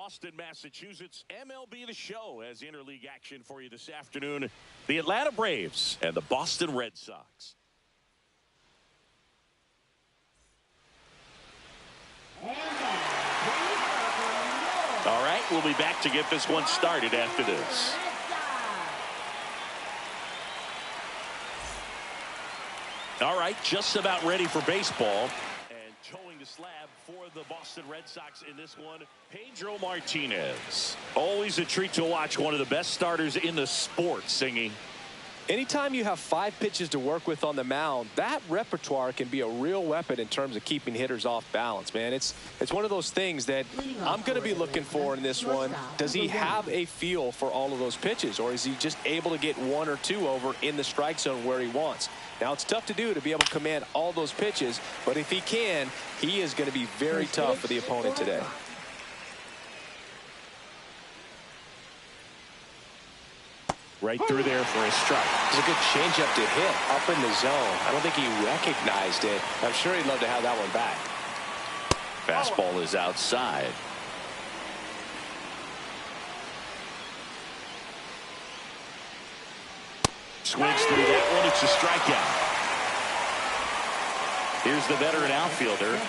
Boston, Massachusetts. MLB the Show has interleague action for you this afternoon. The Atlanta Braves and the Boston Red Sox. All right, we'll be back to get this one started after this. All right, just about ready for baseball. And towing the slab for the Boston Red Sox in this one, Pedro Martinez. Always a treat to watch one of the best starters in the sport, Singy. Anytime you have 5 pitches to work with on the mound, that repertoire can be a real weapon in terms of keeping hitters off balance, man. It's one of those things that I'm going to be looking for in this one. Does he have a feel for all of those pitches, or is he just able to get 1 or 2 over in the strike zone where he wants? Now, it's tough to do to be able to command all those pitches, but if he can, he is going to be very tough for the opponent today. Right through there for a strike. It's a good changeup to hit up in the zone. I don't think he recognized it. I'm sure he'd love to have that one back. Fastball is outside. Swings through that one. It's a strikeout. Here's the veteran outfielder.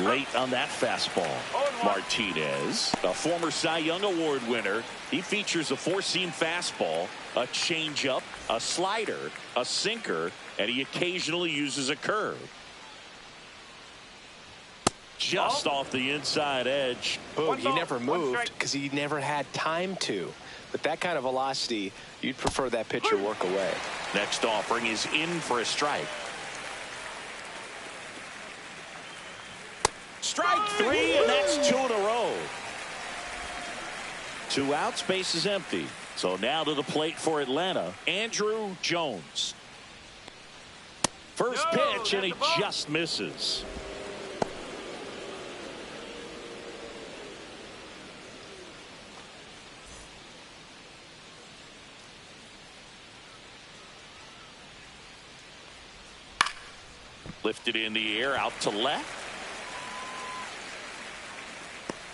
Late on that fastball. Martinez, a former Cy Young Award winner. He features a 4-seam fastball, a changeup, a slider, a sinker, and he occasionally uses a curve. Just off the inside edge. Boom, he never moved because he never had time to. But that kind of velocity, you'd prefer that pitcher work away. Next offering is in for a strike. Strike 3, and that's 2 in a row. 2 outs, base is empty. So now to the plate for Atlanta, Andrew Jones. First pitch, and he just misses. Lifted in the air, out to left.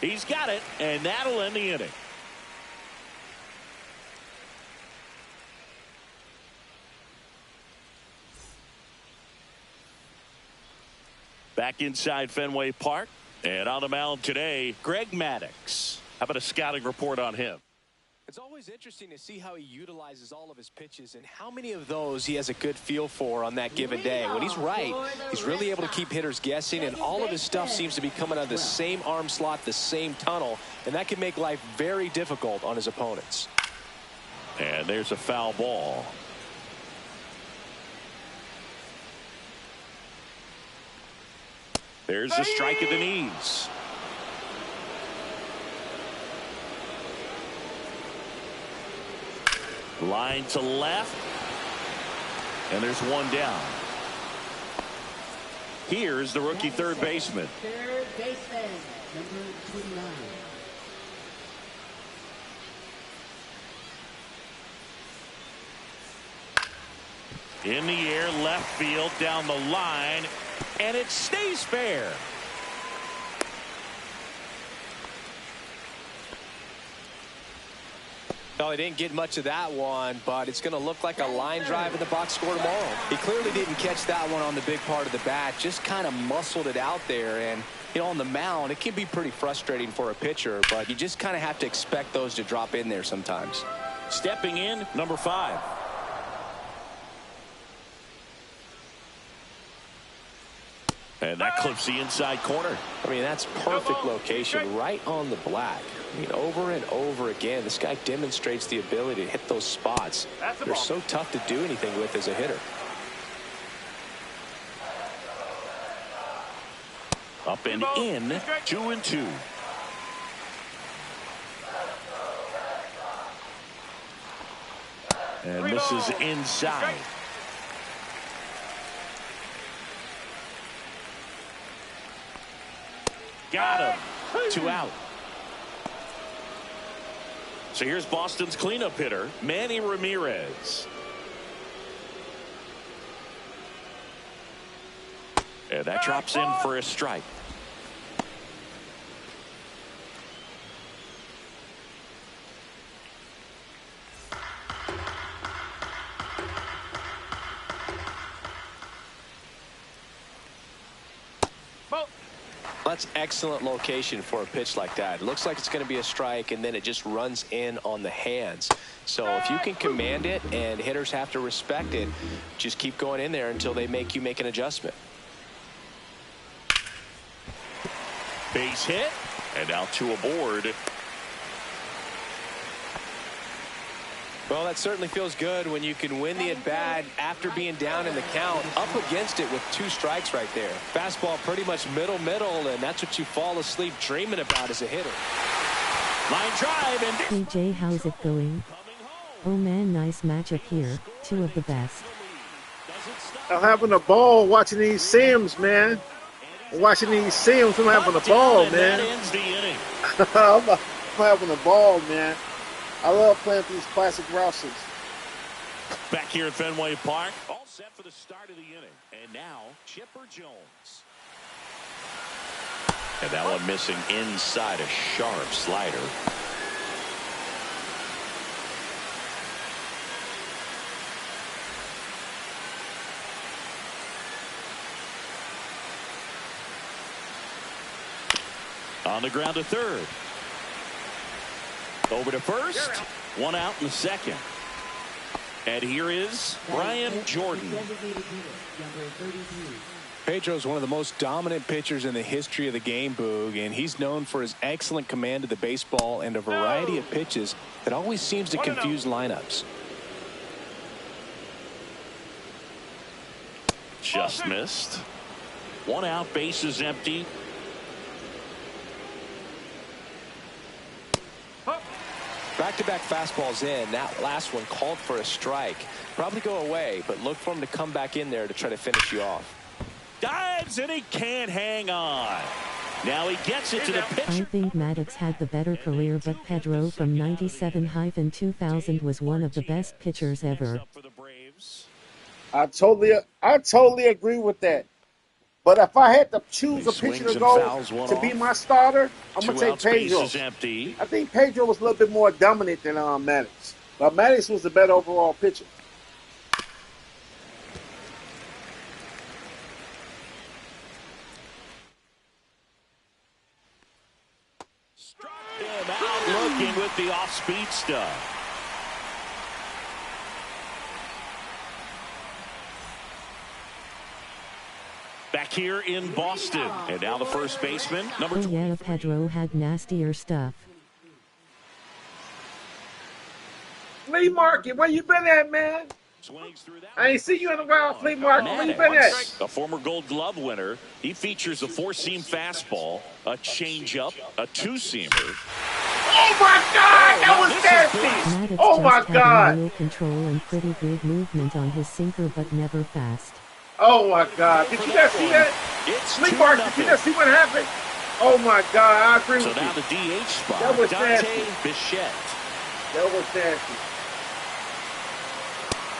He's got it, and that'll end the inning. Back inside Fenway Park, and on the mound today, Greg Maddox. How about a scouting report on him? It's always interesting to see how he utilizes all of his pitches and how many of those he has a good feel for on that given day. When he's right, he's really able to keep hitters guessing, and all of his stuff seems to be coming out of the same arm slot, the same tunnel, and that can make life very difficult on his opponents. And there's a foul ball. There's a strike at the knees. Line to left, and there's 1 down. Here's the rookie third baseman. Third baseman, number 29. In the air, left field, down the line, and it stays fair. Well, he didn't get much of that one, but it's going to look like a line drive in the box score tomorrow. He clearly didn't catch that one on the big part of the bat, just kind of muscled it out there. And, you know, on the mound, it can be pretty frustrating for a pitcher, but you just kind of have to expect those to drop in there sometimes. Stepping in, number 5. And that clips the inside corner. I mean, that's perfect location, right on the black. I mean, over and over again, this guy demonstrates the ability to hit those spots. They're so tough to do anything with as a hitter. Up and in, 2-2. And misses inside. Got him. 2 out. So here's Boston's cleanup hitter, Manny Ramirez. And that drops in for a strike. That's excellent location for a pitch like that. It looks like it's going to be a strike, and then it just runs in on the hands. So if you can command it and hitters have to respect it, just keep going in there until they make you make an adjustment. Base hit, and now 2 aboard. Well, that certainly feels good when you can win the at-bat after being down in the count, up against it with 2 strikes right there. Fastball pretty much middle, and that's what you fall asleep dreaming about as a hitter. Line drive, and Hey Jay, how's it going? Oh man, nice matchup here, 2 of the best. I'm having a ball watching these Sims, man. Watching these Sims, I'm having a ball, man. That ends the inning. I'm having a ball, man. I love playing for these classic Rouses. Back here at Fenway Park, all set for the start of the inning. And now, Chipper Jones. And that one missing inside, a sharp slider. On the ground to third. Over to first. 1 out in the second. And here is Brian Jordan. Pedro's one of the most dominant pitchers in the history of the game, Boog, and he's known for his excellent command of the baseball and a variety of pitches that always seems to confuse lineups. Just missed. 1 out, bases empty. Back-to-back fastballs in. That last one called for a strike. Probably go away, but look for him to come back in there to try to finish you off. Dives, and he can't hang on. Now he gets it to the pitcher. I think Maddox had the better career, but Pedro from 97-2000 was one of the best pitchers ever. I totally agree with that. But if I had to choose a pitcher to go to be my starter, I'm going to take Pedro. I think Pedro was a little bit more dominant than Maddox. But Maddox was the better overall pitcher. Struck him out looking with the off-speed stuff. Back here in Boston. And now the first baseman, number 20. Oh yeah, Pedro had nastier stuff. Flea market, where you been at, man? I ain't see you in a while, flea market. Where you been at? A former Gold Glove winner. He features a 4-seam fastball, a changeup, a 2-seamer. Oh my God, that was nasty! Maddox Oh my just had God! real control and pretty good movement on his sinker, but never fast. Oh my God! Did you not see that? Flea market, did you not see what happened? Oh my God, I agree with you. So now the DH spot. That was Dante nasty. Bichette. That was nasty.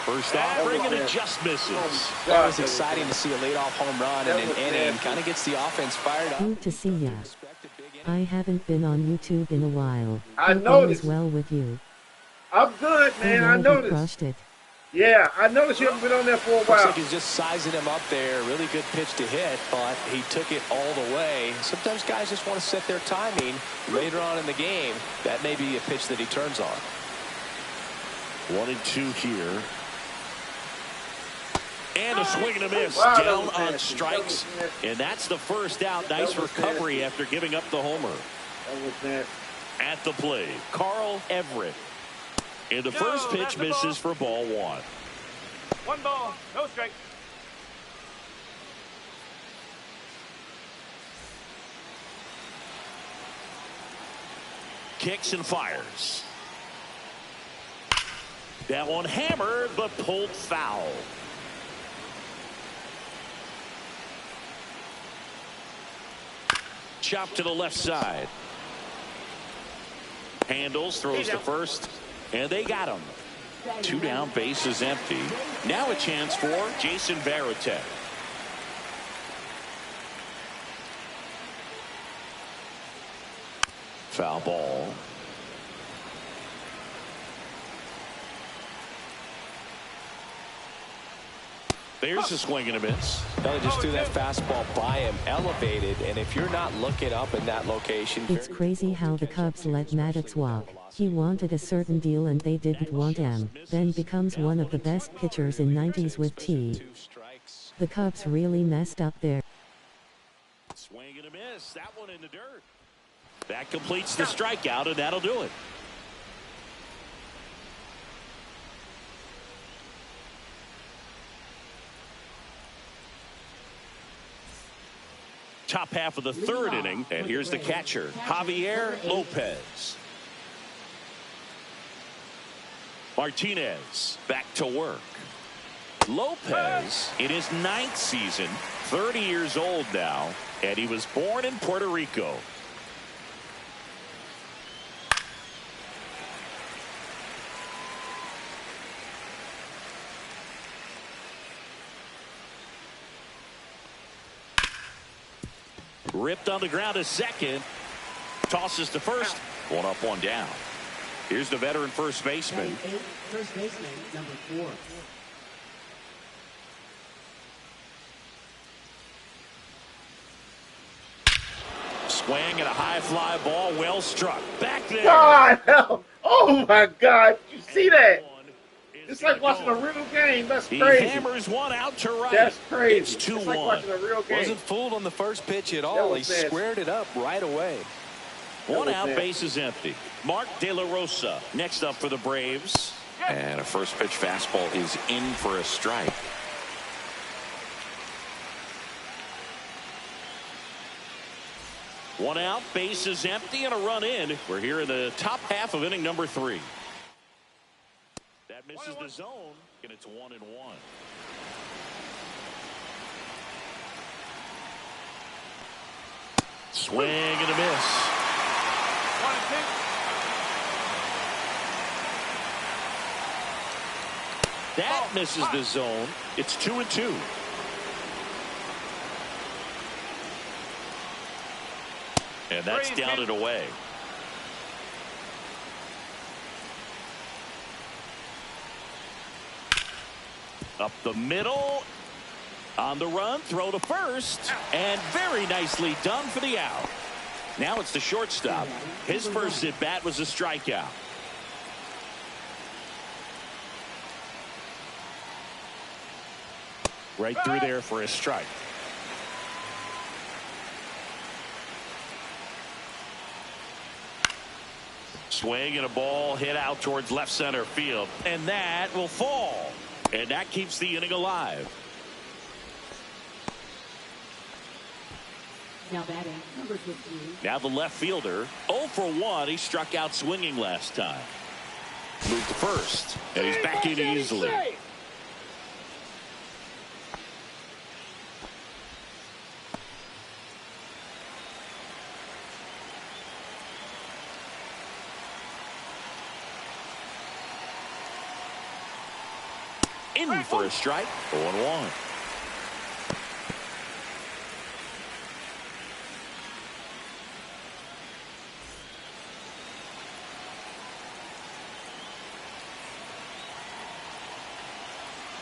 First offering, and it just misses. That was exciting to see a leadoff home run in an inning. Kind of gets the offense fired up. Good to see ya. I haven't been on YouTube in a while. I Hope all noticed. is well with you. I'm good, man. Oh, I you noticed. crushed it. Yeah, I noticed you haven't been on there for a Looks while. like he's just sizing him up there. Really good pitch to hit, but he took it all the way. Sometimes guys just want to set their timing later on in the game. That may be a pitch that he turns on. 1-2 here. And a swing and a miss. Wow, that Down was on nasty. strikes. That was nasty. And that's the first out. Nice That was recovery nasty. after giving up the homer. That was nasty. At the plate, Carl Everett. And the first pitch misses for ball 1. 1 ball, no strike. Kicks and fires. That one hammered, but pulled foul. Chop to the left side. Handles, throws to first, and they got him. 2 down, bases empty. Now a chance for Jason Varitek. Foul ball. There's a swing and a miss. They just threw that fastball by him, elevated, and if you're not looking up in that location... It's crazy how the Cubs let Maddox walk. He wanted a certain deal and they didn't want him. Then becomes one of the best pitchers in 90s with T. The Cubs really messed up there. Swing and a miss. That one in the dirt. That completes the strikeout, and that'll do it. Top half of the third inning, and here's the catcher, Javier Lopez. Martinez back to work. Lopez in his 9th season, 30 years old now, and he was born in Puerto Rico. Ripped on the ground to second. Tosses to first. One up, one down. Here's the veteran first baseman. First baseman, number 4. Swing and a high fly ball, well struck. Back there. God, hell. Oh my God. You see that? It's like watching a real game. That's crazy. He hammers one out to right. That's crazy. It's 2-1. It's like watching a real game. Wasn't fooled on the first pitch at all. He squared it up right away. One out, base is empty. Mark De La Rosa next up for the Braves. And a first pitch fastball is in for a strike. One out, base is empty, and a run in. We're here in the top half of inning number 3. That misses the zone, and it's 1-1. Swing and a miss. 1-2. That misses the zone. It's 2-2. And that's down and away. Up the middle. On the run, throw to first. And very nicely done for the out. Now it's the shortstop. His first at bat was a strikeout. Right through there for a strike. Swing and a ball hit out towards left center field. And that will fall. And that keeps the inning alive. Now batting, number 15. Now the left fielder, 0 for 1. He struck out swinging last time. Moved to first, and he's back in easily. In for a strike, 0-1.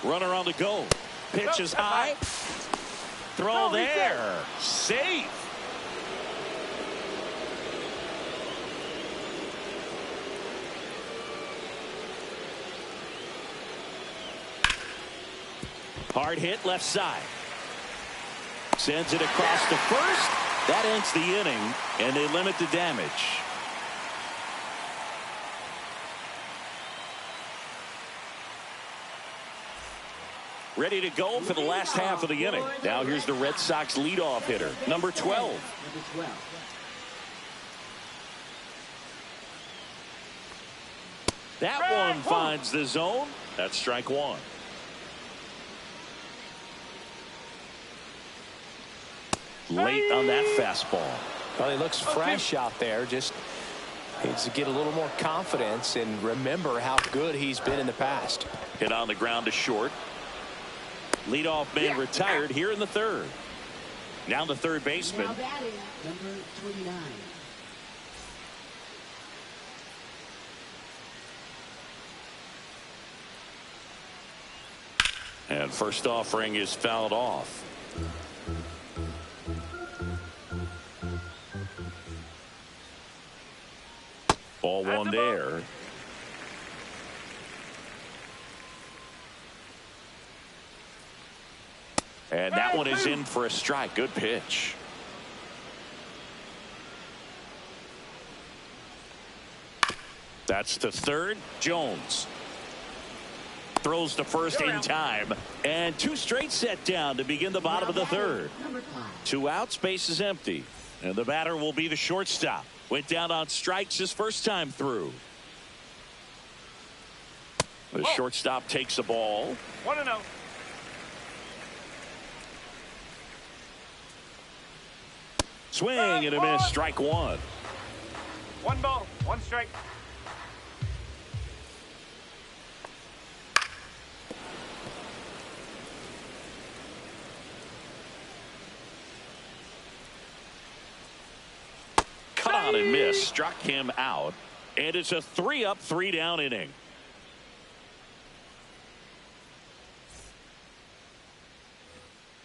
Runner on the go. Pitch is high. Throw there. Safe. Hard hit left side. Sends it across to first. That ends the inning, and they limit the damage. Ready to go for the last half of the inning. Now here's the Red Sox leadoff hitter, number 12. Number 12. That one finds the zone. That's strike one. Late on that fastball. Well, he looks fresh out there. Just needs to get a little more confidence and remember how good he's been in the past. Hit on the ground to short. Leadoff man retired here in the third. Now the third baseman. Now batting, number 29. And first offering is fouled off. Ball one there. And that one is in for a strike. Good pitch. That's to third. Jones throws to first in time. And two straight set down to begin the bottom of the third. 2 outs, base is empty. And the batter will be the shortstop. Went down on strikes his first time through. The shortstop takes a ball. 1-0. Swing and a miss. Strike one. 1 ball, 1 strike. Caught and missed. Struck him out. And it's a 3-up, 3-down inning.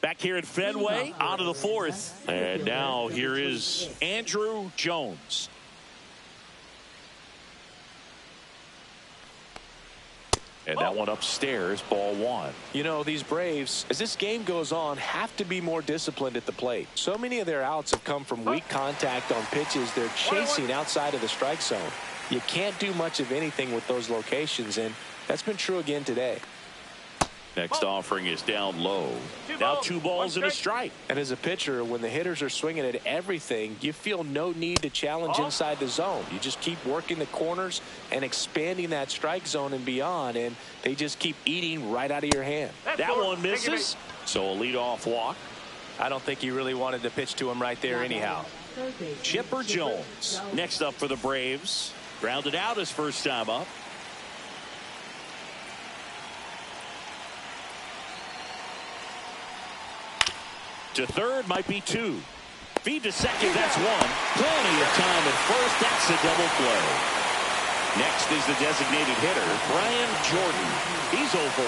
Back here at Fenway, on to the fourth. And now here is Andrew Jones. And that one upstairs, ball one. You know, these Braves, as this game goes on, have to be more disciplined at the plate. So many of their outs have come from weak contact on pitches they're chasing outside of the strike zone. You can't do much of anything with those locations, and that's been true again today. Next offering is down low. Now 2 balls and a strike. And as a pitcher, when the hitters are swinging at everything, you feel no need to challenge inside the zone. You just keep working the corners and expanding that strike zone and beyond, and they just keep eating right out of your hand. That one misses. So a leadoff walk. I don't think he really wanted to pitch to him right there anyhow. Chipper Jones next up for the Braves. Grounded out his first time up. To third, might be 2. Feed to second, that's 1. Plenty of time at first. That's a double play. Next is the designated hitter, Brian Jordan. He's 0 for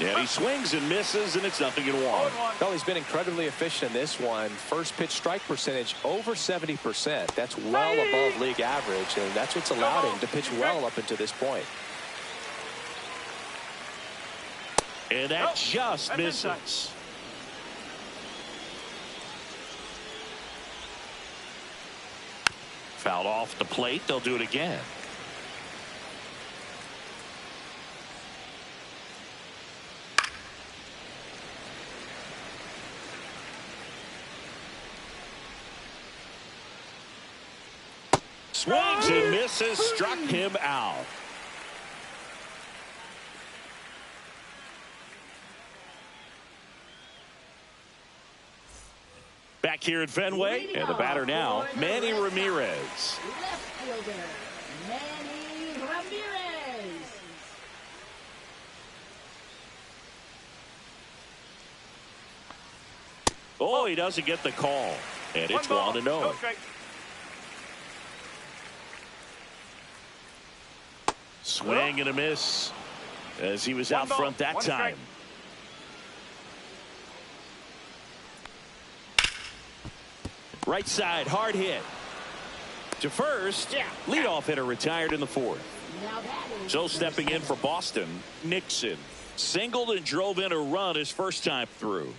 1. And he swings and misses, and it's 0-1. Well, he's been incredibly efficient in this one. First pitch strike percentage over 70%. That's well above league average, and that's what's allowed him to pitch well up until this point. And that just misses. Fouled off the plate. They'll do it again. Swings and misses. Struck him out. Back here at Fenway, and the batter now, Manny Ramirez. Left fielder, Manny Ramirez. Oh, he doesn't get the call. And it's 1-0. No strike. Swing and a miss as he was out front that time. Right side, hard hit. To first, leadoff hitter retired in the fourth. So stepping in for Boston, Nixon. Singled and drove in a run his first time through.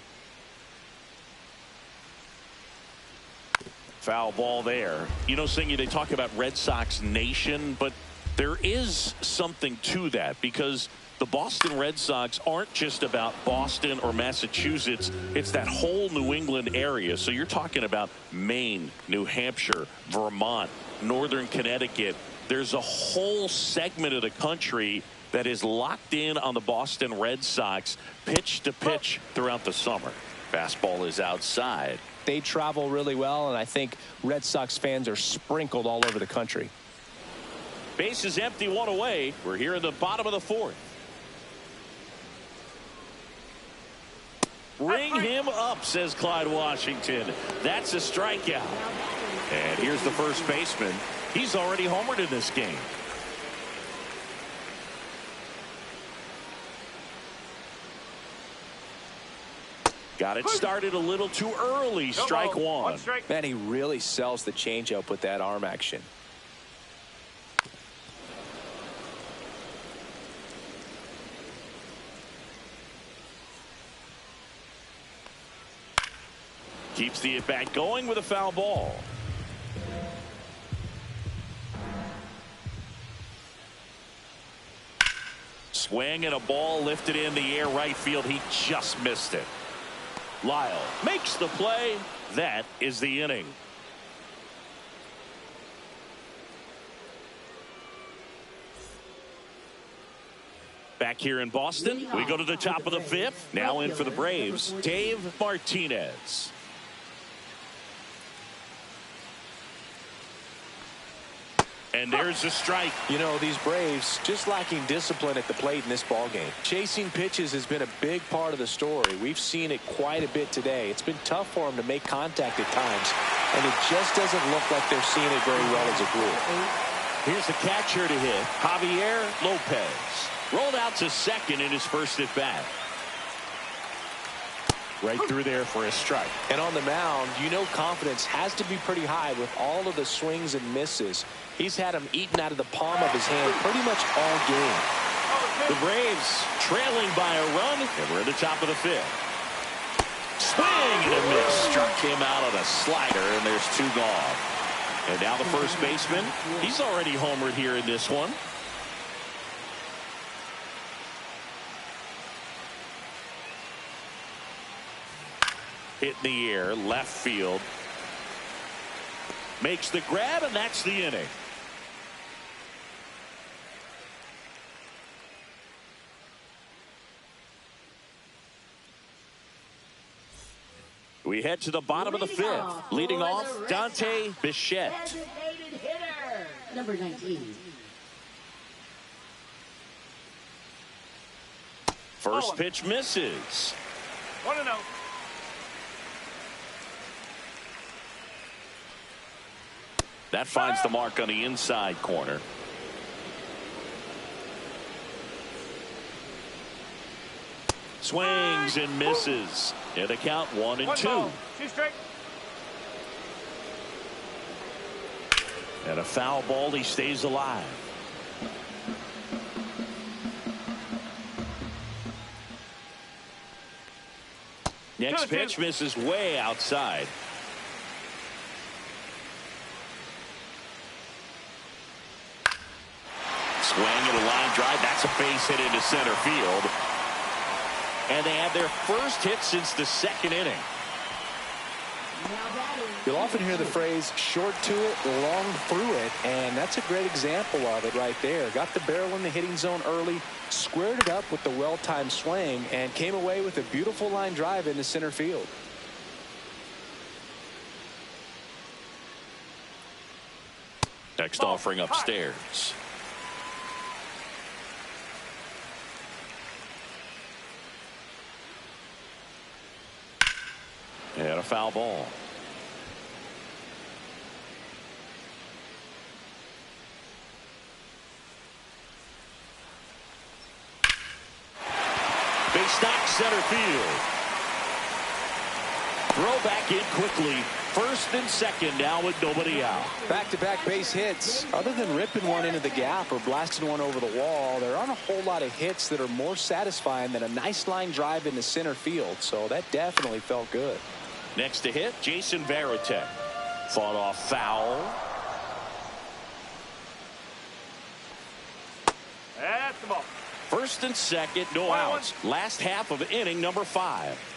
Foul ball there. You know, Singy, they talk about Red Sox Nation, but there is something to that because the Boston Red Sox aren't just about Boston or Massachusetts. It's that whole New England area. So you're talking about Maine, New Hampshire, Vermont, Northern Connecticut. There's a whole segment of the country that is locked in on the Boston Red Sox pitch to pitch throughout the summer. Fastball is outside. They travel really well, and I think Red Sox fans are sprinkled all over the country. Base is empty, 1 away. We're here in the bottom of the fourth. Ring him up, says Clyde Washington. That's a strikeout. And here's the first baseman. He's already homered in this game. Got it started a little too early. Strike one. Man, he really sells the changeup with that arm action. Keeps the at-bat going with a foul ball. Swing and a ball lifted in the air right field. He just missed it. Lyle makes the play. That is the inning. Back here in Boston, we go to the top of the fifth. Now in for the Braves, Dave Martinez. And there's a strike. You know, these Braves just lacking discipline at the plate in this ballgame. Chasing pitches has been a big part of the story. We've seen it quite a bit today. It's been tough for them to make contact at times, and it just doesn't look like they're seeing it very well as a group. Here's the catcher to hit, Javier Lopez. Rolled out to second in his first at bat. Right through there for a strike. And on the mound, you know confidence has to be pretty high with all of the swings and misses. He's had them eaten out of the palm of his hand pretty much all game. The Braves trailing by a run, and we're at the top of the fifth. Swing and a miss. Struck him out on a slider, and there's two gone. And now the first baseman, he's already homered here in this one. Hit in the air, left field. Makes the grab, and that's the inning. We head to the bottom of the fifth. Leading off, Dante Bichette. Designated hitter, number 19. First pitch misses. 1-0. That finds the mark on the inside corner. Swings and misses. And the count 1-2. 2 straight. And a foul ball. He stays alive. Next pitch misses way outside. Swing and a line drive. That's a base hit into center field. And they have their first hit since the second inning. You'll often hear the phrase short to it, long through it, and that's a great example of it right there. Got the barrel in the hitting zone early, squared it up with the well-timed swing, and came away with a beautiful line drive into center field. Next offering upstairs. And a foul ball. Base knock center field. Throw back in quickly. First and second now with nobody out. Back-to-back base hits. Other than ripping one into the gap or blasting one over the wall, there aren't a whole lot of hits that are more satisfying than a nice line drive into center field. So that definitely felt good. Next to hit, Jason Varitek. Fought off foul. That's the ball. First and second, no outs. Last half of inning number 5.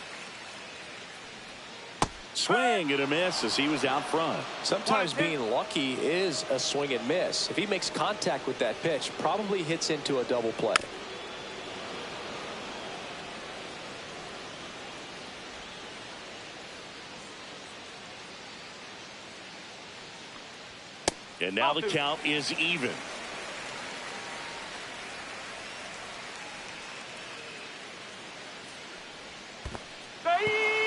Swing and a miss as he was out front. Sometimes being lucky is a swing and miss. If he makes contact with that pitch, probably hits into a double play. And now the count is even.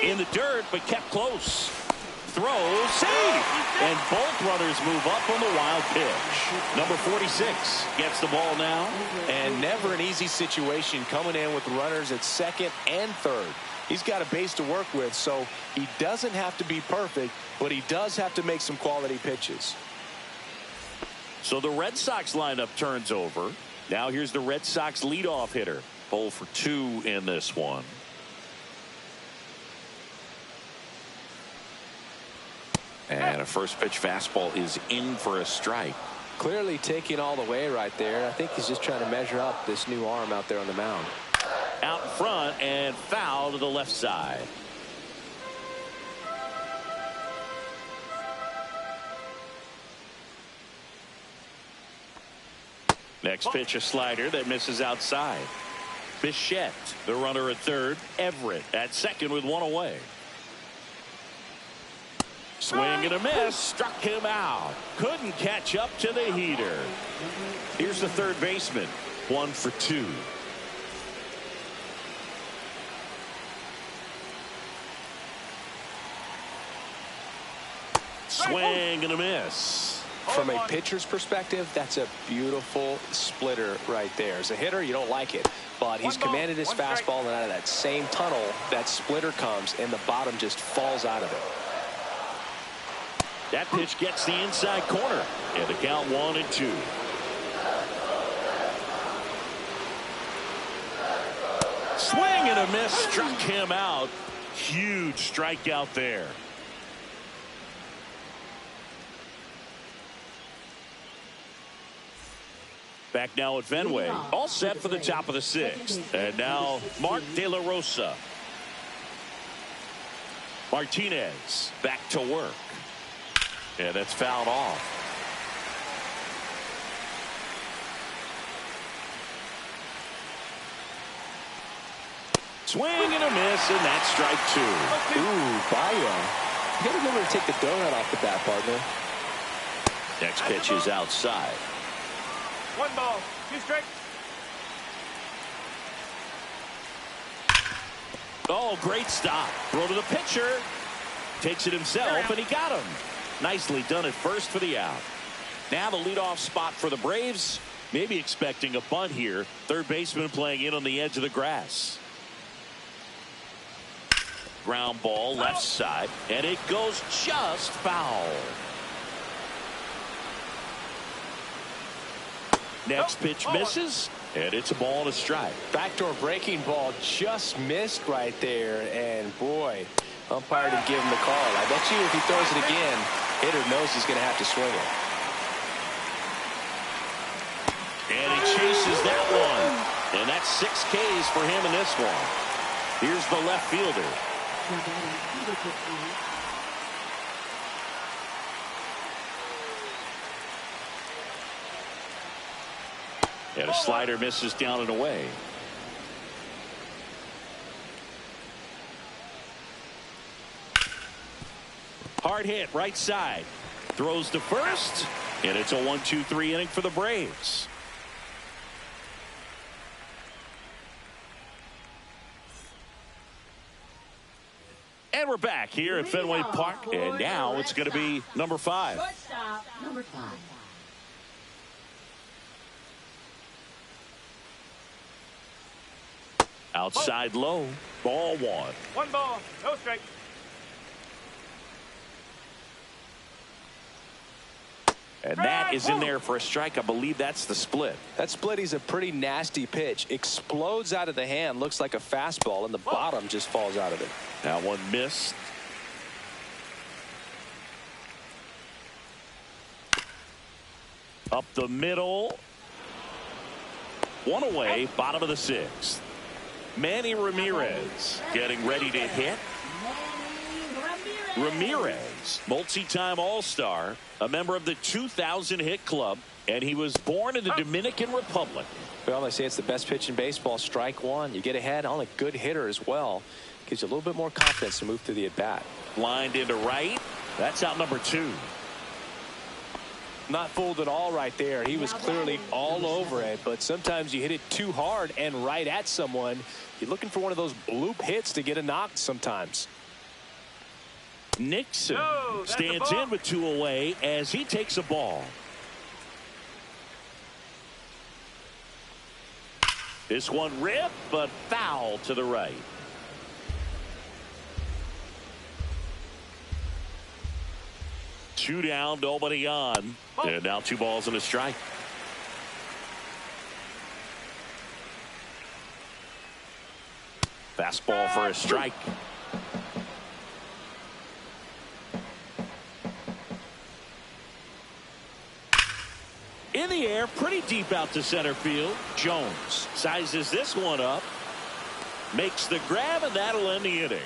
In the dirt, but kept close. Throws, save, and both runners move up on the wild pitch. Number 46 gets the ball now. And never an easy situation coming in with runners at second and third. he's got a base to work with, so he doesn't have to be perfect, but he does have to make some quality pitches. So the Red Sox lineup turns over. Now here's the Red Sox leadoff hitter. 0 for 2 in this one. And a first pitch fastball is in for a strike. Clearly taking all the way right there. I think he's just trying to measure up this new arm out there on the mound. Out in front and foul to the left side. Next pitch, a slider that misses outside. Bichette, the runner at third. Everett at second with one away. Swing and a miss. Struck him out. Couldn't catch up to the heater. Here's the third baseman. 1 for 2. Swing and a miss. From a pitcher's perspective, that's a beautiful splitter right there. As a hitter, you don't like it, but he's commanded his fastball, and out of that same tunnel, that splitter comes, and the bottom just falls out of it. That pitch gets the inside corner, and the count 1-2. Swing and a miss. Struck him out. Huge strikeout there. Back now at Fenway. All set for the top of the 6th. And now Mark De La Rosa. Martinez back to work. And that's fouled off. Swing and a miss, and that's strike 2. Ooh, Bayo. You got to remember to take the donut off the bat, partner. Next pitch is outside. 1 ball, 2 strikes. Oh, great stop. Throw to the pitcher. Takes it himself, and he got him. Nicely done at first for the out. Now the leadoff spot for the Braves. Maybe expecting a bunt here. Third baseman playing in on the edge of the grass. Ground ball left side, and it goes just foul. Next pitch misses, and it's a ball and a strike. Backdoor breaking ball just missed right there, and boy, umpire didn't give him the call. I bet you if he throws it again, hitter knows he's going to have to swing it. And he chases that one, and that's 6 Ks for him in this one. Here's the left fielder. And a slider misses down and away. Hard hit right side. Throws to first, and it's a 1-2-3 inning for the Braves. And we're back here at Fenway Park, and now it's going to be number 5. Shortstop, number 5. Outside low, ball 1. 1 ball, no strike. And that is in there for a strike. I believe that's the split. That split is a pretty nasty pitch. Explodes out of the hand, looks like a fastball, and the bottom just falls out of it. That one missed. Up the middle. 1 away, bottom of the 6th. Manny Ramirez getting ready to hit. Ramirez, multi-time All-Star, a member of the 2000 hit club, and he was born in the Dominican Republic. Well, they say it's the best pitch in baseball. Strike 1. You get ahead on a good hitter as well. Gives you a little bit more confidence to move through the at-bat. Lined into right. That's out number 2. Not fooled at all right there. He was clearly all over it, but sometimes you hit it too hard and right at someone. You're looking for one of those bloop hits to get a knock sometimes. Nixon stands in with 2 away as he takes a ball. This one ripped, but foul to the right. 2 down, nobody on. And now 2 balls and a strike. Fastball for a strike. In the air, pretty deep out to center field. Jones sizes this one up. Makes the grab, and that'll end the inning.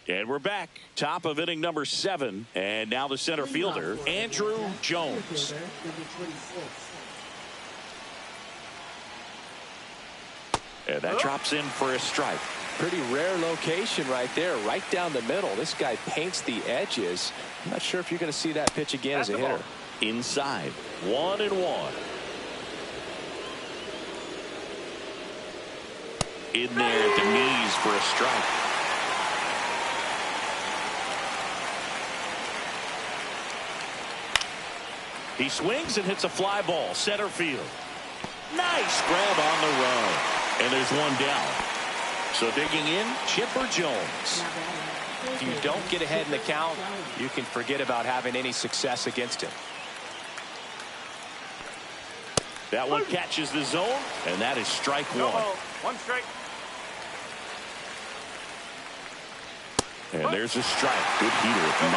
And we're back. Top of inning number 7. And now the center fielder, Andrew Jones. And that drops in for a strike. Pretty rare location right there, right down the middle. This guy paints the edges. I'm not sure if you're going to see that pitch again as a hitter. Inside, 1-1. In there at the knees for a strike. He swings and hits a fly ball, center field. Nice grab on the run. And there's one down. So digging in, Chipper Jones. If you don't get ahead in the count, you can forget about having any success against him. That one catches the zone, and that is strike 1. 1 strike. And there's a strike. Good heater at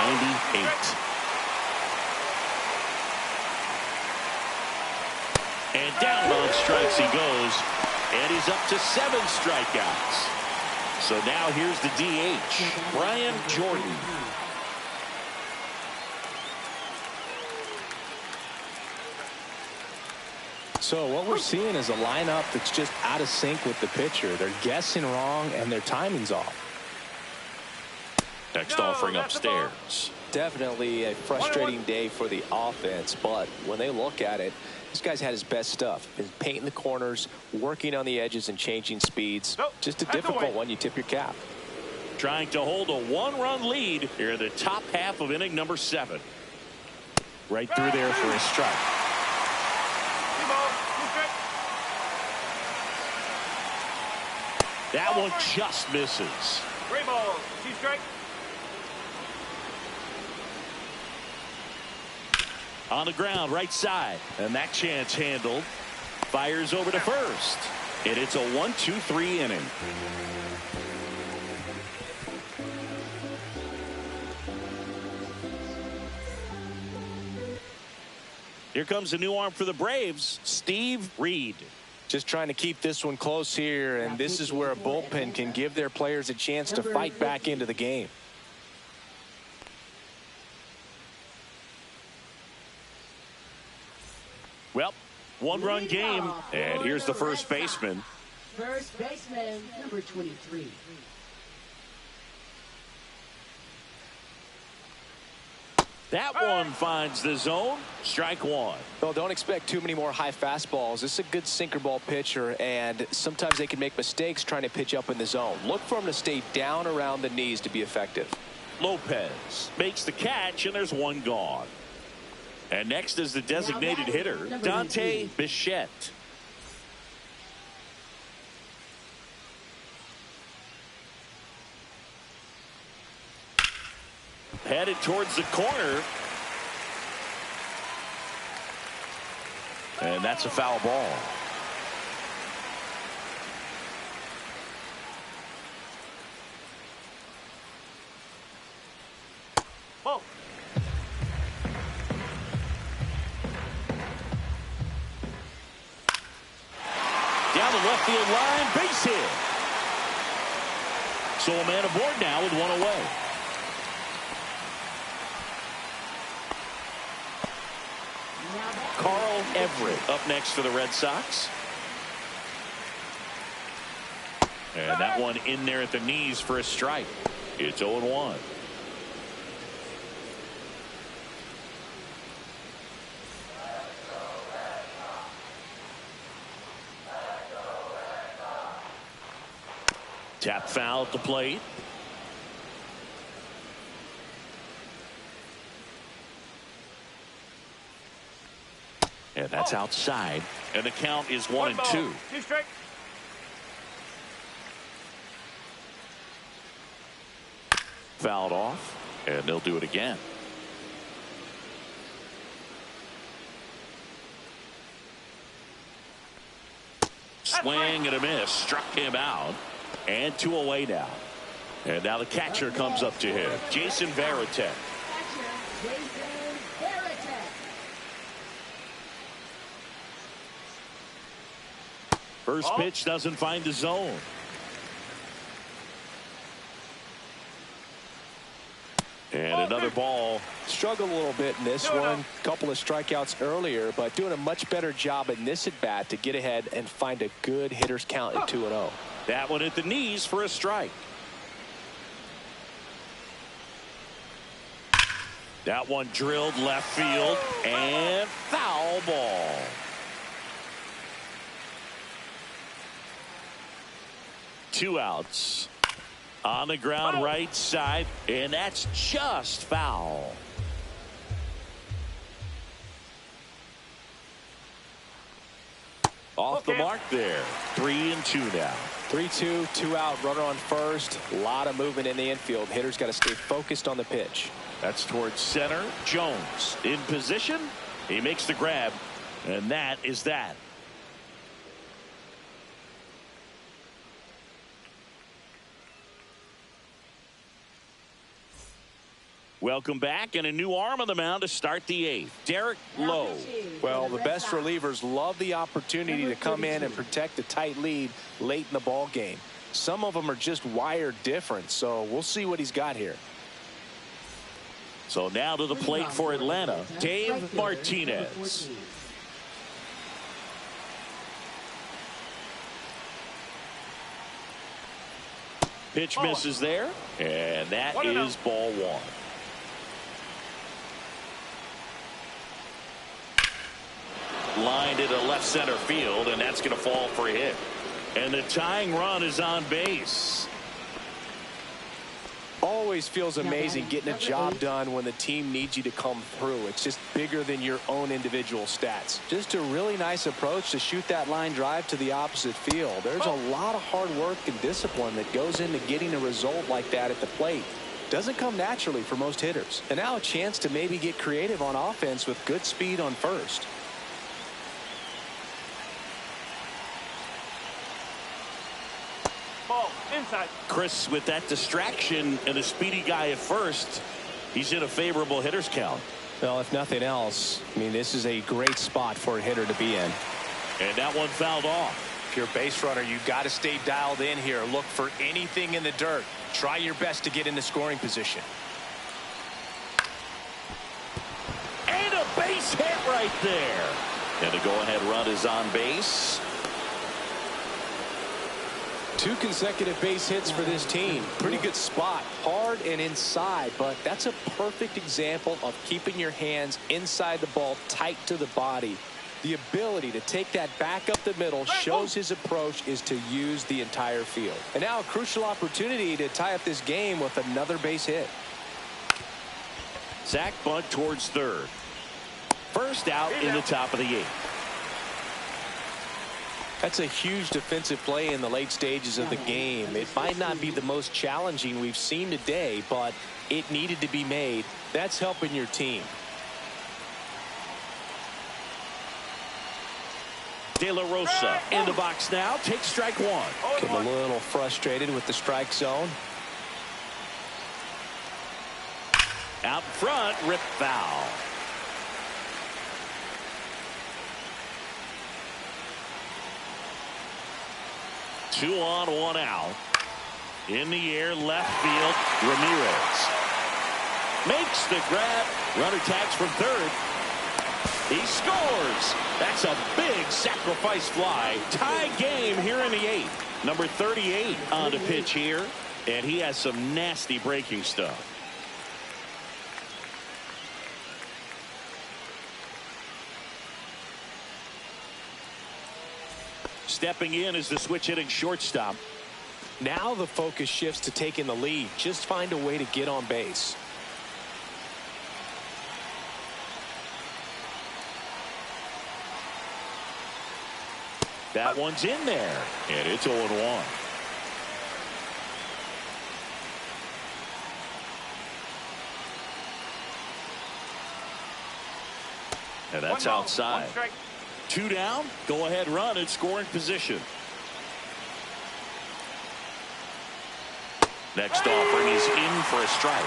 98. And down on strikes he goes. And he's up to 7 strikeouts. So now here's the DH, Brian Jordan. So what we're seeing is a lineup that's just out of sync with the pitcher. They're guessing wrong, and their timing's off. Next offering upstairs. Definitely a frustrating day for the offense, but when they look at it, this guy's had his best stuff. Been painting the corners, working on the edges, and changing speeds. Just a difficult one. You tip your cap. Trying to hold a 1-run lead here in the top half of inning number 7. Right through there for a strike. 2 balls, 2 strikes. That one just misses. 3 balls, 2 strikes. On the ground, right side. And that chance handled. Fires over to first. And it's a 1-2-3 inning. Here comes a new arm for the Braves, Steve Reed. Just trying to keep this one close here, and this is where a bullpen can give their players a chance to fight back into the game. Well, 1-run game, and here's the first baseman. First baseman, number 23. That one finds the zone. Strike 1. Well, don't expect too many more high fastballs. This is a good sinker ball pitcher, and sometimes they can make mistakes trying to pitch up in the zone. Look for him to stay down around the knees to be effective. Lopez makes the catch, and there's one gone. And next is the designated hitter, Dante Bichette. Headed towards the corner. And that's a foul ball. Ball. Down the left field line, base hit. So a man aboard now with one away. Carl Everett up next for the Red Sox. And that one in there at the knees for a strike. It's 0-1. Tap foul at the plate. And that's outside. And the count is 1-2. 2 strikes. Fouled off. And they'll do it again. Swing and a miss. Struck him out. And 2 away now. And now the catcher comes up to him. Jason Varitek. First pitch doesn't find the zone. And another ball. Struggled a little bit in this one. Couple of strikeouts earlier, but doing a much better job in this at bat to get ahead and find a good hitter's count at 2-0. That one at the knees for a strike. That one drilled left field and foul ball. Two outs. On the ground right side, and that's just foul. Off the mark there. 3-2 now. 3-2, 2 out, runner on first. A lot of movement in the infield. Hitter's got to stay focused on the pitch. That's towards center. Jones in position. He makes the grab, and that is that. Welcome back, and a new arm on the mound to start the 8th. Derek Lowe. Well, the best relievers love the opportunity to come in and protect a tight lead late in the ball game. Some of them are just wired different, so we'll see what he's got here. So now to the plate for Atlanta, Dave Martinez. Pitch misses there, and that is ball 1. Lined into left center field, and that's going to fall for a hit. And the tying run is on base. Always feels amazing getting a job done when the team needs you to come through. It's just bigger than your own individual stats. Just a really nice approach to shoot that line drive to the opposite field. There's a lot of hard work and discipline that goes into getting a result like that at the plate. Doesn't come naturally for most hitters. And now a chance to maybe get creative on offense with good speed on first. Ball inside. Chris, with that distraction and a speedy guy at first, he's in a favorable hitter's count. Well, if nothing else, I mean, this is a great spot for a hitter to be in. And that one fouled off. If you're a base runner, you've got to stay dialed in here. Look for anything in the dirt. Try your best to get into scoring position. And a base hit right there. And the go-ahead run is on base. 2 consecutive base hits for this team. Pretty good spot. Hard and inside, but that's a perfect example of keeping your hands inside the ball, tight to the body. The ability to take that back up the middle shows his approach is to use the entire field. And now a crucial opportunity to tie up this game with another base hit. Sack bunt towards third. First out in the top of the 8th. That's a huge defensive play in the late stages of the game. It might not be the most challenging we've seen today, but it needed to be made. That's helping your team. De La Rosa in the box now. Takes strike 1. Getting a little frustrated with the strike zone. Out front, rip foul. Two on, 1 out. In the air, left field, Ramirez. Makes the grab. Runner tags from third. He scores. That's a big sacrifice fly. Tie game here in the 8th. Number 38 on the pitch here. And he has some nasty breaking stuff. Stepping in is the switch hitting shortstop. Now the focus shifts to taking the lead. Just find a way to get on base. That one's in there, and it's 0-1. And that's outside. 2 down. Go ahead run and scoring position. Next offering is in for a strike.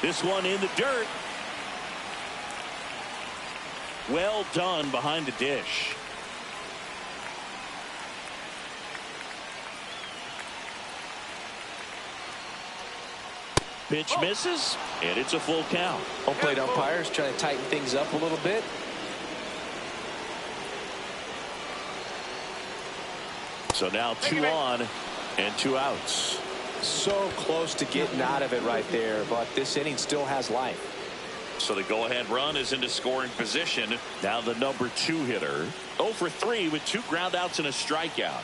This one in the dirt. Well done behind the dish. Pitch misses, and it's a full count. Home plate umpires trying to tighten things up a little bit. So now 2 on and 2 outs. So close to getting out of it right there, but this inning still has life. So the go-ahead run is into scoring position. Now the number 2 hitter. 0 for 3 with 2 ground outs and a strikeout.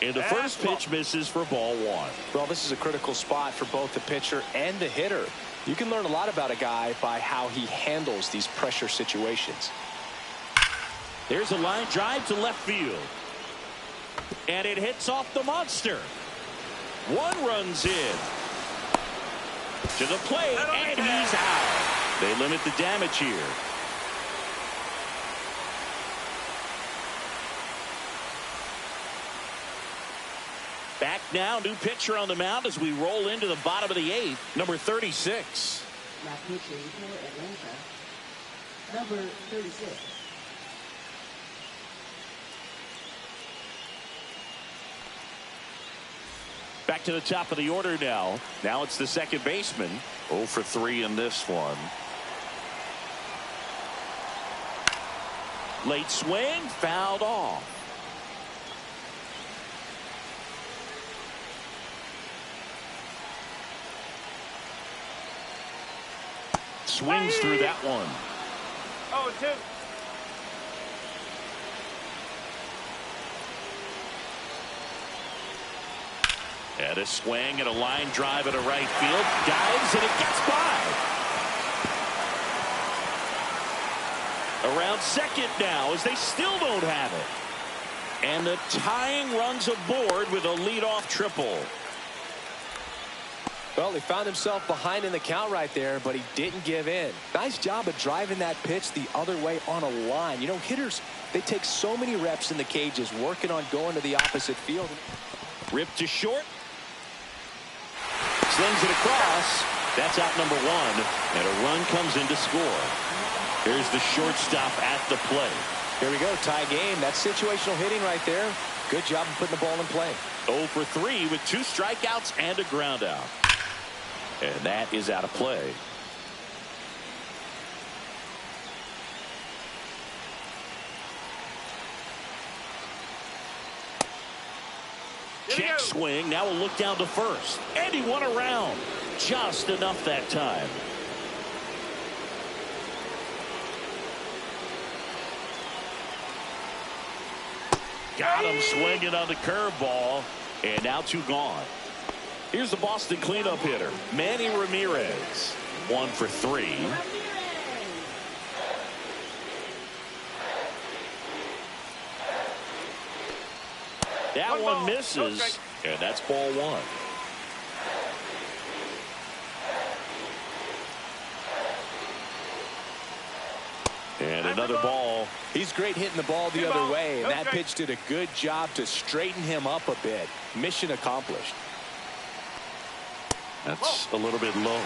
And the first pitch misses for ball 1. Well, this is a critical spot for both the pitcher and the hitter. You can learn a lot about a guy by how he handles these pressure situations. There's a line drive to left field. And it hits off the monster. 1 runs in. To the plate, and he's out. They limit the damage here. Back now, new pitcher on the mound as we roll into the bottom of the 8th, number 36. Now pitching for Atlanta, number 36. Back to the top of the order now. Now it's the second baseman. 0 for 3 in this one. Late swing, fouled off. Swings through that one. 0-2. And a swing and a line drive at a right field. Dives and it gets by. Around second now as they still don't have it. And the tying runs aboard with a leadoff triple. Well, he found himself behind in the count right there, but he didn't give in. Nice job of driving that pitch the other way on a line. You know, hitters, they take so many reps in the cages working on going to the opposite field. Ripped to short. Slings it across. That's out number 1. And a run comes in to score. Here's the shortstop at the plate. Here we go, tie game. That's situational hitting right there. Good job of putting the ball in play. 0 for 3 with 2 strikeouts and a ground out. And that is out of play. Check swing. Now we'll look down to first. And he won around. Just enough that time. Got him swinging on the curveball. And now 2 gone. Here's the Boston cleanup hitter, Manny Ramirez. 1 for 3. That one misses, and that's ball 1. And another ball. He's great hitting the ball the other way, and that pitch did a good job to straighten him up a bit. Mission accomplished. That's a little bit low.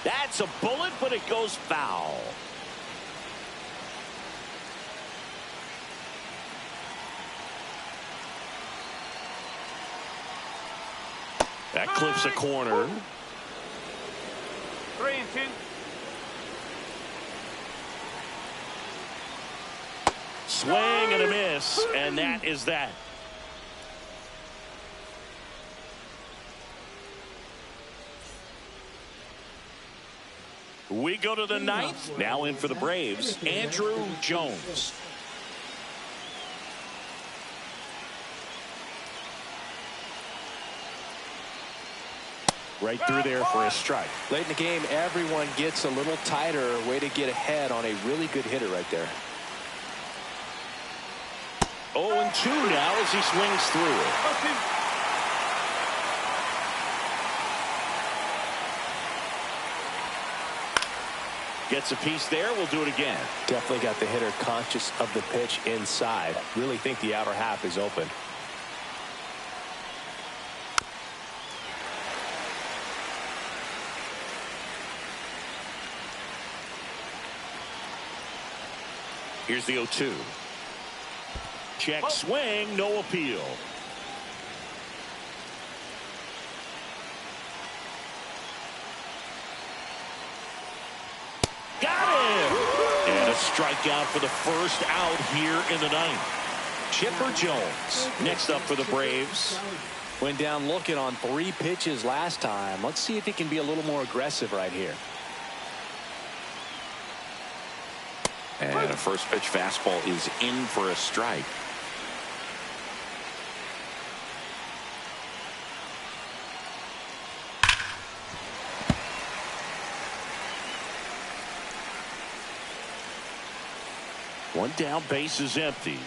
That's a bullet, but it goes foul. That clips a corner. 3-2. Swing and a miss, and that is that. We go to the 9th. Now in for the Braves, Andrew Jones. Right through there for a strike. Late in the game, everyone gets a little tighter. Way to get ahead on a really good hitter right there. 0-2 now as he swings through it. Gets a piece there. We'll do it again. Definitely got the hitter conscious of the pitch inside. Really think the outer half is open. Here's the 0-2. Check swing, no appeal. Got him! And a strikeout for the first out here in the ninth. Chipper Jones next up for the Braves. Went down looking on 3 pitches last time. Let's see if he can be a little more aggressive right here. And a first pitch fastball is in for a strike. One down, base is empty.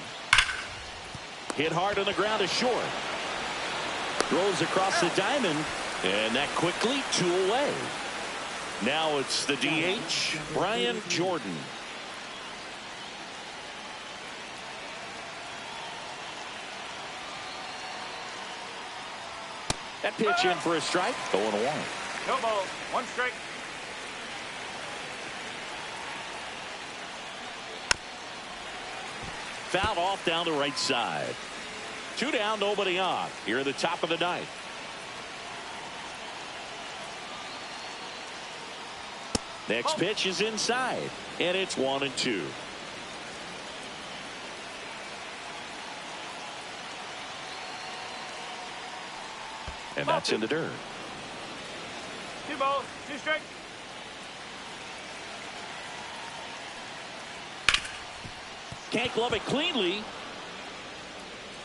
Hit hard on the ground is short. Throws across the diamond, and that quickly 2 away. Now it's the DH, Brian Jordan. That pitch in for a strike. 0-1. No ball. 1 strike. Fouled off down the right side. 2 down, nobody on. Here at the top of the ninth. Next pitch is inside, and it's 1-2. And that's in the dirt. 2 balls, 2 strikes. Can't glove it cleanly.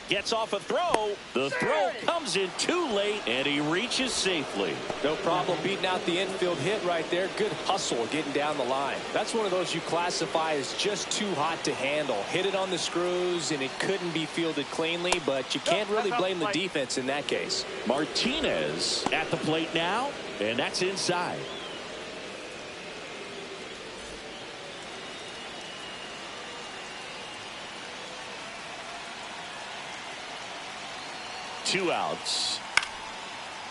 Gets off a throw. The throw comes in too late, and he reaches safely. No problem beating out the infield hit right there. Good hustle getting down the line. That's one of those you classify as just too hot to handle. Hit it on the screws, and it couldn't be fielded cleanly, but you can't really blame the defense in that case. Martinez at the plate now, and that's inside. Two outs.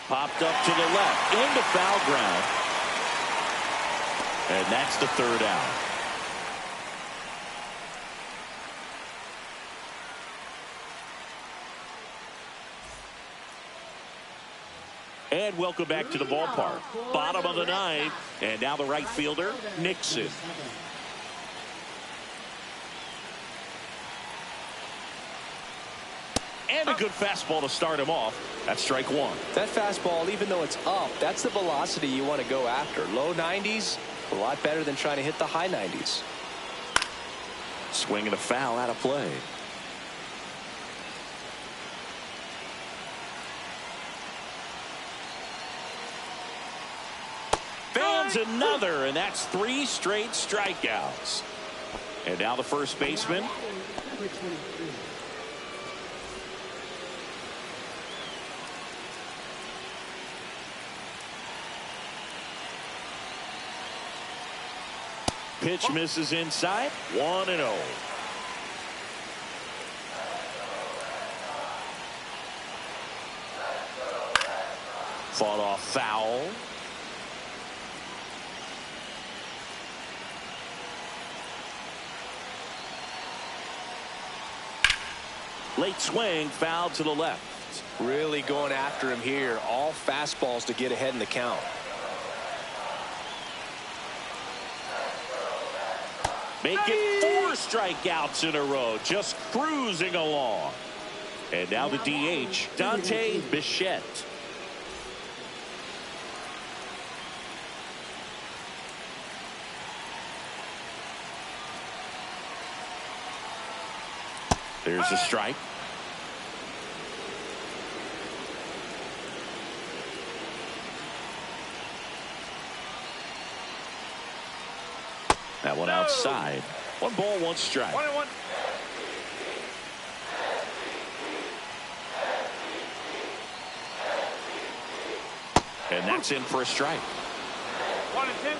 Popped up to the left into foul ground. And that's the 3rd out. And welcome back to the ballpark. Bottom of the 9th. And now the right fielder, Nixon. And a good fastball to start him off. That's strike 1. That fastball, even though it's up, that's the velocity you want to go after. Low 90s, a lot better than trying to hit the high 90s. Swinging a foul out of play. Fans another, and that's 3 straight strikeouts. And now the first baseman. Number 23. Pitch misses inside. 1-0. Fought off foul. Late swing, foul to the left. Really going after him here. All fastballs to get ahead in the count. Make it 4 strikeouts in a row, just cruising along. And now the DH, Dante Bichette. There's a strike. That one outside. 1 ball, 1 strike. 1-1. And that's in for a strike. 1-2.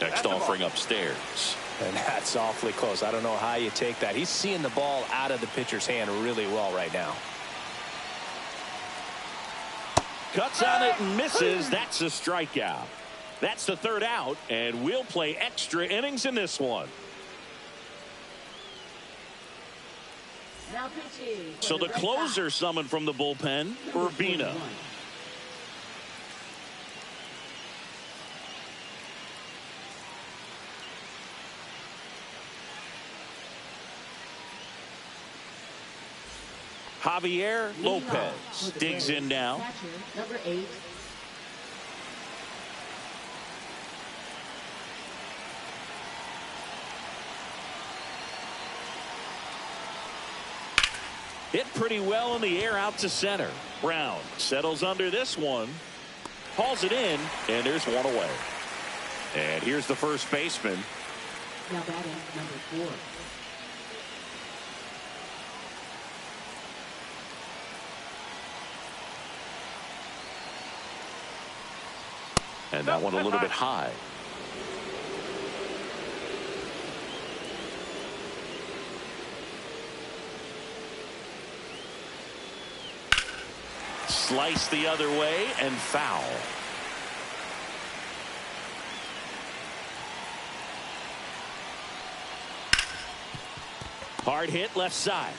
Next offering upstairs. And that's awfully close. I don't know how you take that. He's seeing the ball out of the pitcher's hand really well right now. Cuts on it and misses. That's a strikeout. That's the 3rd out, and we'll play extra innings in this one. Now pitching. So the closer summoned from the bullpen, Urbina. Javier Lopez digs in now. Number 8. Hit pretty well in the air out to center. Brown settles under this one. Hauls it in, and there's one away. And here's the first baseman. Now batting number 4. And that one a little bit high. Slice the other way and foul. Hard hit left side.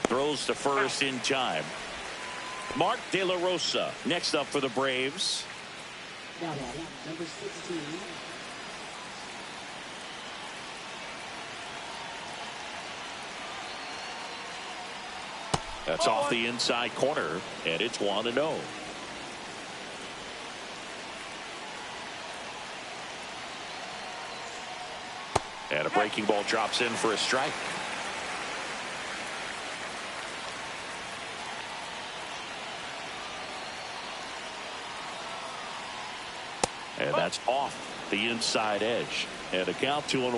Throws to first in time. Mark De La Rosa next up for the Braves. Now batting number 16. That's off the inside corner, and it's 1-0. And a breaking ball drops in for a strike. And that's off the inside edge. And a count 2-1.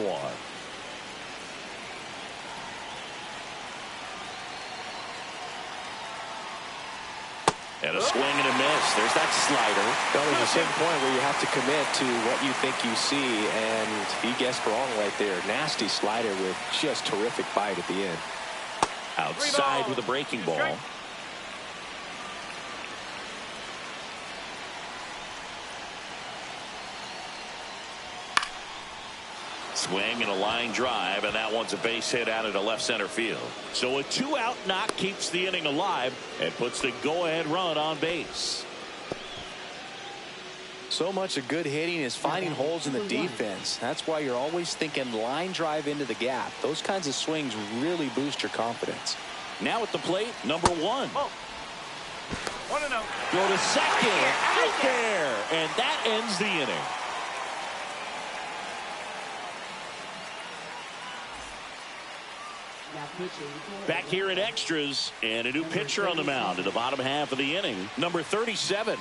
And a swing and a miss. There's that slider. There's a certain point where you have to commit to what you think you see, and he guessed wrong right there. Nasty slider with just terrific bite at the end. Outside with a breaking ball. Swing and a line drive, and that one's a base hit out into left center field. So a 2-out knock keeps the inning alive and puts the go-ahead run on base. So much of good hitting is finding holes in the defense. That's why you're always thinking line drive into the gap. Those kinds of swings really boost your confidence. Now at the plate, number 1. 1-0. Go to second. Out there. And that ends the inning. Back here in extras, and a new pitcher on the mound in the bottom half of the inning, number 37.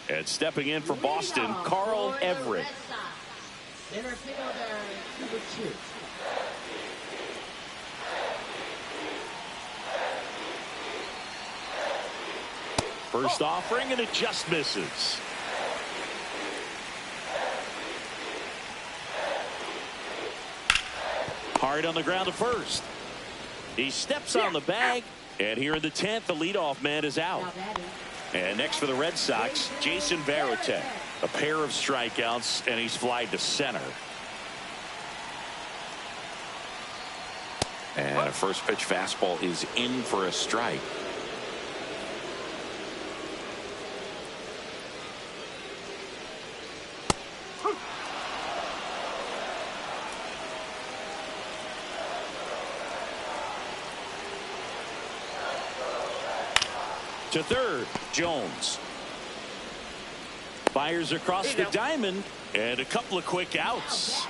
And stepping in for Boston, Carl Everett. Center fielder number 2. First offering, and it just misses. Hard on the ground to first. He steps on the bag, and here in the 10th, the leadoff man is out. And next for the Red Sox, Jason Varitek. A pair of strikeouts, and he's flied to center. And a first pitch fastball is in for a strike. To third, Jones. Fires across the diamond, and a couple of quick outs.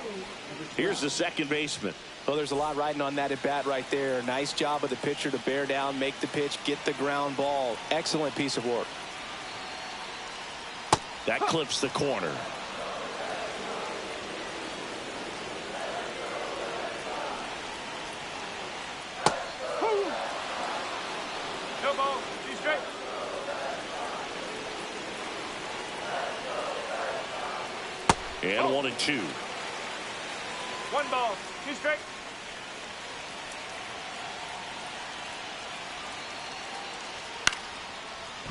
Here's the second baseman. Well, there's a lot riding on that at bat right there. Nice job of the pitcher to bear down, make the pitch, get the ground ball. Excellent piece of work. That clips the corner. No ball. Be straight. And 1-2. One ball. Be straight.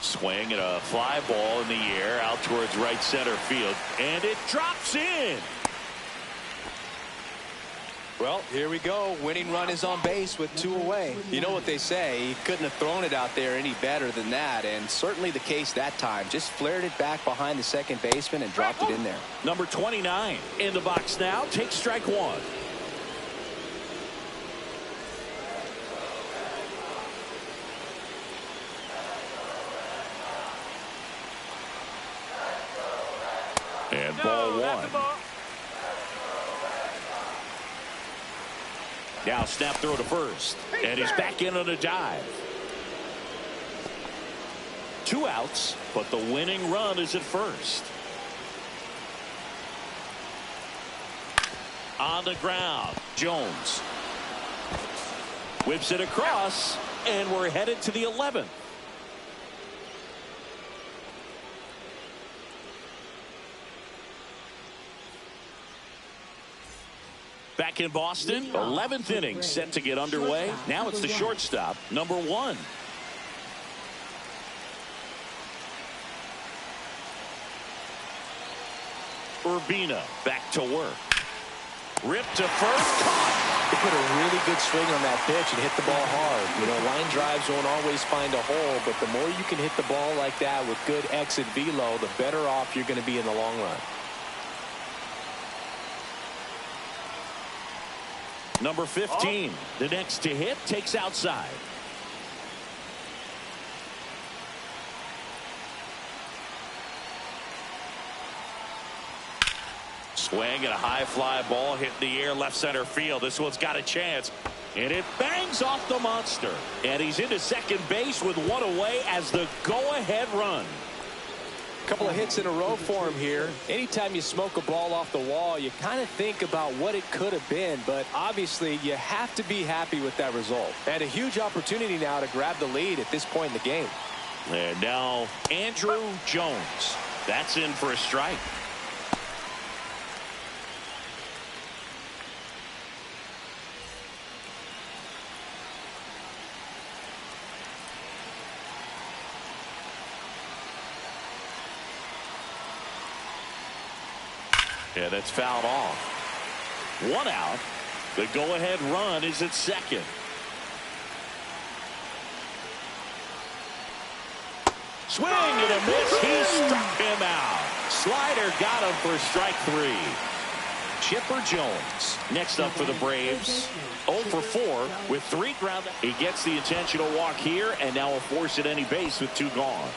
Swing and a fly ball in the air out towards right center field, and it drops in. Well, here we go. Winning run is on base with 2 away. You know what they say, he couldn't have thrown it out there any better than that, and certainly the case that time. Just flared it back behind the second baseman and dropped it in there. Number 29 in the box now. Takes strike 1. And ball 1. Now snap throw to first, and he's back in on a dive. 2 outs, but the winning run is at first. On the ground, Jones whips it across, and we're headed to the 11th. Back in Boston, 11th inning set to get underway. Now it's the shortstop, number 1. Urbina back to work. Ripped to first, caught. He put a really good swing on that pitch and hit the ball hard. You know, line drives won't always find a hole, but the more you can hit the ball like that with good exit velo, the better off you're going to be in the long run. Number 15, the next to hit, takes outside. Swing and a high fly ball hit in the air left center field. This one's got a chance, and it bangs off the monster. And he's into second base with 1 away as the go-ahead run. Couple of hits in a row for him here. Anytime you smoke a ball off the wall, you kind of think about what it could have been, but obviously you have to be happy with that result. And a huge opportunity now to grab the lead at this point in the game. And now Andrew Jones. That's in for a strike. Yeah, that's fouled off. 1 out. The go-ahead run is at second. Swing and a miss. He struck him out. Slider got him for strike 3. Chipper Jones next up for the Braves. 0 for 4 with 3 ground. He gets the intentional walk here, and now will force at any base with 2 gone.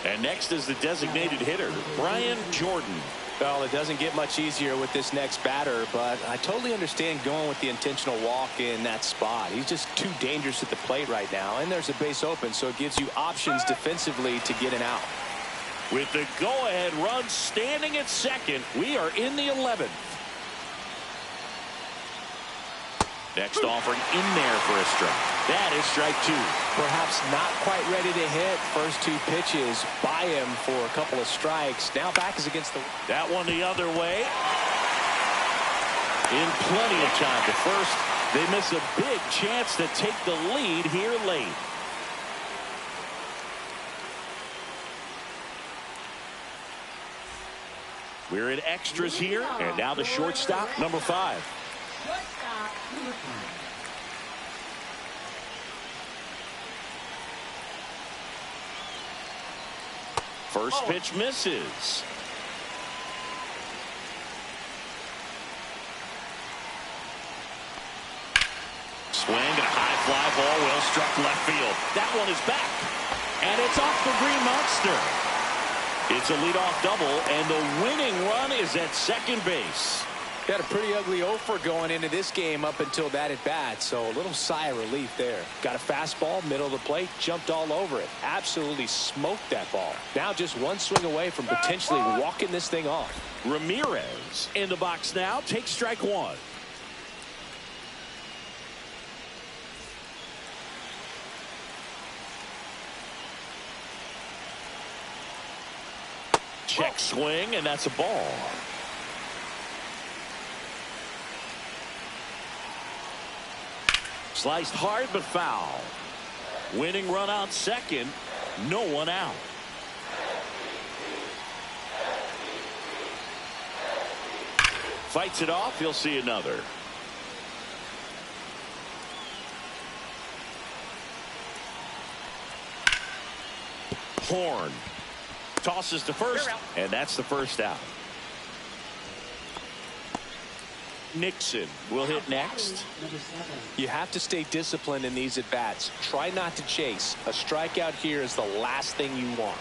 And next is the designated hitter, Brian Jordan. Well, it doesn't get much easier with this next batter, but I totally understand going with the intentional walk in that spot. He's just too dangerous at the plate right now, and there's a base open, so it gives you options defensively to get an out. With the go-ahead run standing at second, we are in the 11th. Next offering in there for a strike. That is strike 2. Perhaps not quite ready to hit. First 2 pitches by him for a couple of strikes. Now back is against the... That one the other way. In plenty of time to first. They miss a big chance to take the lead here late. We're in extras here, and now the shortstop, number 5. First pitch misses. Swing and a high fly ball, well struck left field. That one is back, and it's off the green monster. It's a leadoff double, and the winning run is at second base. He had a pretty ugly offer going into this game up until that at bat, so a little sigh of relief there. Got a fastball, middle of the plate, jumped all over it. Absolutely smoked that ball. Now just one swing away from potentially walking this thing off. Ramirez in the box now, takes strike one. Check swing, and that's a ball. Sliced hard but foul. Winning run out second. No one out. Fights it off. He'll see another. Horn tosses to first, and that's the first out. Nixon will hit next. You have to stay disciplined in these at-bats. Try not to chase. A strikeout here is the last thing you want.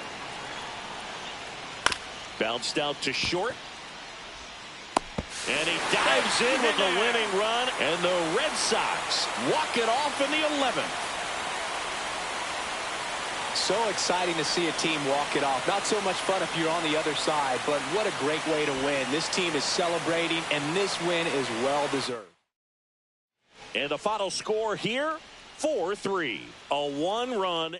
Bounced out to short. And he dives in with the winning run, and the Red Sox walk it off in the 11th. So exciting to see a team walk it off. Not so much fun if you're on the other side, but what a great way to win. This team is celebrating, and this win is well deserved. And the final score here, 4-3. A one-run